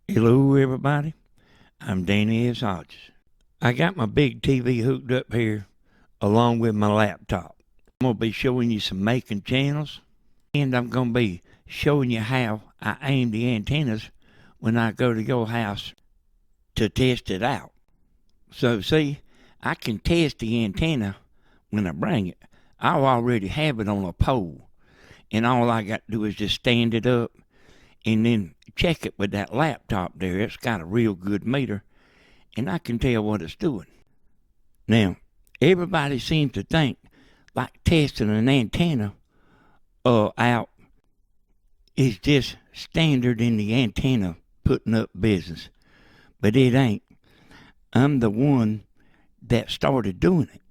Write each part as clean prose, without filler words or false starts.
Hello, everybody. I'm Danny S. Hodges. I got my big TV hooked up here along with my laptop. I'm going to be showing you some making channels, and I'm going to be showing you how I aim the antennas when I go to your house to test it out. So, see, I can test the antenna when I bring it. I'll already have it on a pole, and all I got to do is just stand it up and then check it with that laptop there. It's got a real good meter, and I can tell what it's doing. Now, everybody seems to think like testing an antenna out is just standard in the antenna putting up business, but it ain't. I'm the one that started doing it.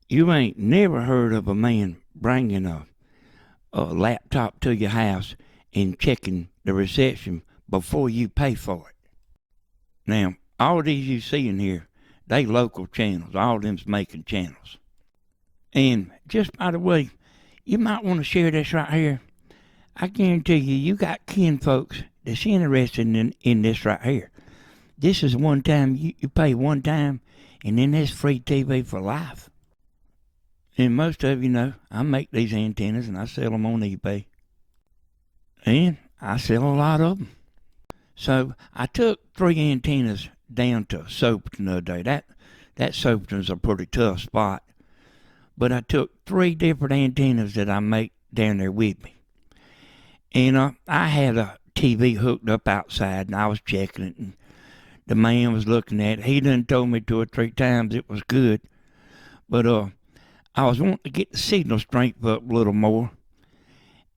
You ain't never heard of a man bringing a laptop to your house and checking the reception before you pay for it. Now, all these you see in here, they local channels. All them's making channels. And just by the way, you might want to share this right here. I guarantee you got kin folks that's interested in this right here. This is one time, you pay one time, and then there's free TV for life. And most of you know, I make these antennas and I sell them on eBay. And I sell a lot of them. So I took 3 antennas down to Soperton the other day. That Soperton's a pretty tough spot. But I took 3 different antennas that I make down there with me. And I had a TV hooked up outside, and I was checking it, and the man was looking at it. He done told me 2 or 3 times it was good. But I was wanting to get the signal strength up a little more.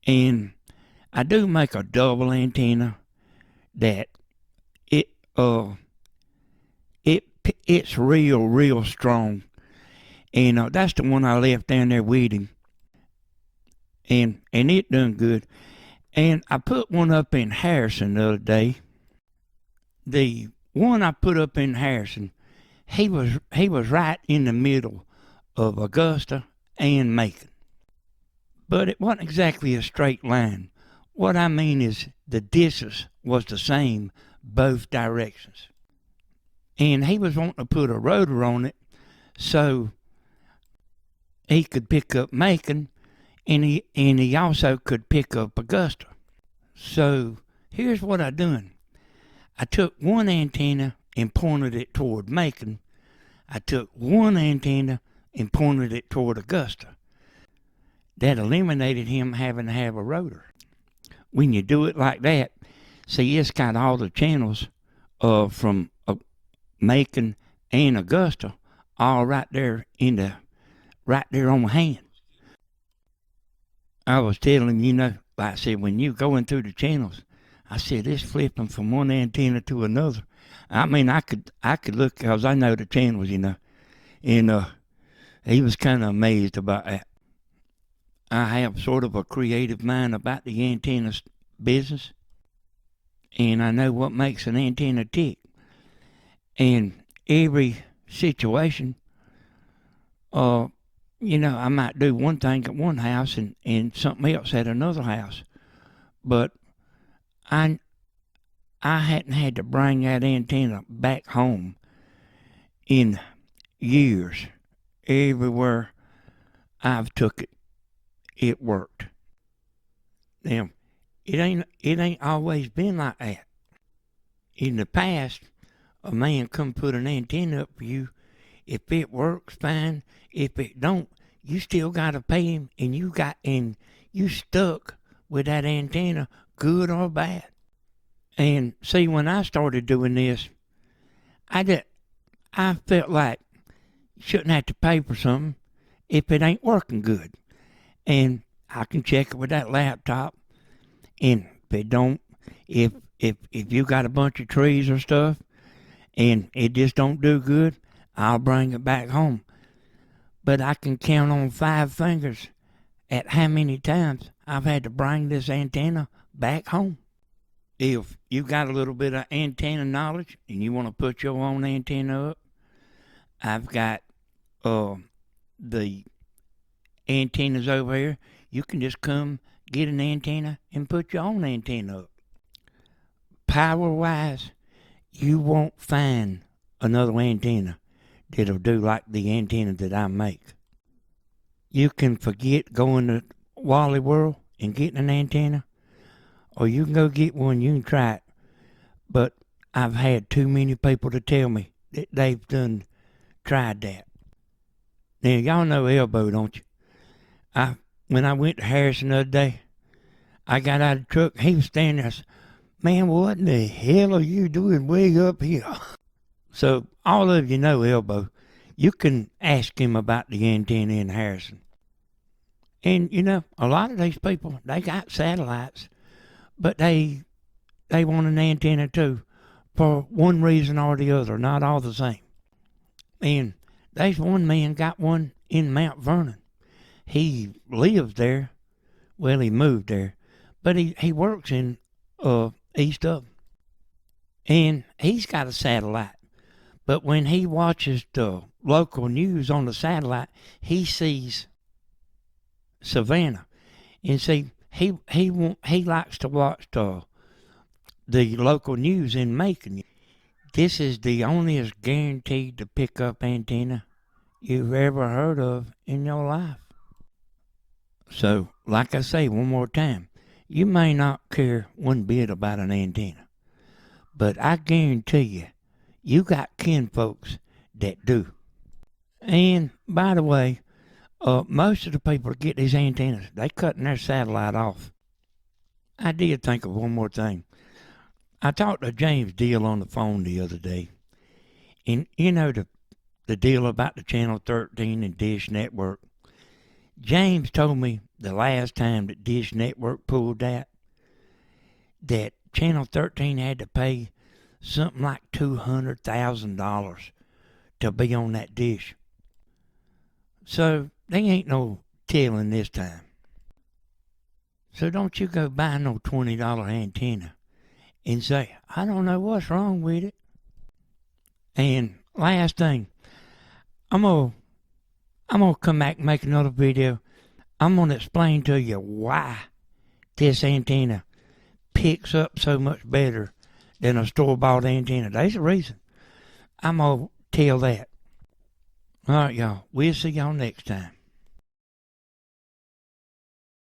And I do make a double antenna that it's real strong. And that's the one I left down there with him. And it done good. And I put one up in Harrison the other day. The one I put up in Harrison, he was right in the middle of Augusta and Macon. But it wasn't exactly a straight line. What I mean is the distance was the same both directions. And he was wanting to put a rotor on it so he could pick up Macon, and he also could pick up Augusta. So here's what I done. I took one antenna and pointed it toward Macon. I took one antenna and pointed it toward Augusta. That eliminated him having to have a rotor. When you do it like that, see, it's got all the channels from Macon and Augusta all right there on my hand. I was telling you know, like I said, when you going through the channels, I said it's flipping from one antenna to another. I mean, I could look because I know the channels, you know, and he was kind of amazed about that. I have sort of a creative mind about the antenna business, and I know what makes an antenna tick. And every situation, you know, I might do one thing at one house and something else at another house. But I hadn't had to bring that antenna back home in years. Everywhere I've took it, it worked. Now, it ain't always been like that. In the past, a man come put an antenna up for you. If it works, fine. If it don't, you still gotta pay him, and you stuck with that antenna, good or bad. And see, when I started doing this, I felt like you shouldn't have to pay for something if it ain't working good. And I can check it with that laptop, and if it don't, if you got a bunch of trees or stuff, and it just don't do good, I'll bring it back home. But I can count on 5 fingers at how many times I've had to bring this antenna back home. If you got a little bit of antenna knowledge and you want to put your own antenna up, I've got the antennas over here. You can just come get an antenna and put your own antenna up. power-wise, you won't find another antenna that'll do like the antenna that I make. You can forget going to Wally World and getting an antenna, or you can go get one, you can try it. But I've had too many people to tell me that they've done tried that. Now, y'all know Elbow, don't you? When I went to Harrison the other day, I got out of the truck, he was standing there. I said, man, what in the hell are you doing way up here? So, all of you know Elbow. You can ask him about the antenna in Harrison. And, you know, a lot of these people, they got satellites, but they want an antenna too, for one reason or the other, not all the same. And there's one man got one in Mount Vernon. He lives there. Well, he moved there, but he works in east of him. And he's got a satellite. But when he watches the local news on the satellite, he sees Savannah. And see, he likes to watch the local news in Macon. This is the onlyest guaranteed to pick up antenna you've ever heard of in your life. So, like I say one more time, you may not care one bit about an antenna, but I guarantee you, you got kinfolks that do. And, by the way, most of the people that get these antennas, they cutting their satellite off. I did think of one more thing. I talked to James Deal on the phone the other day, and you know the deal about the Channel 13 and Dish Network. James told me the last time that Dish Network pulled that Channel 13 had to pay something like $200,000 to be on that dish. So they ain't no telling this time. So don't you go buy no $20 antenna and say, I don't know what's wrong with it. And last thing, I'm gonna come back and make another video. I'm gonna explain to you why this antenna picks up so much better than a store-bought antenna. There's a reason. I'm gonna tell that. All right, y'all. We'll see y'all next time.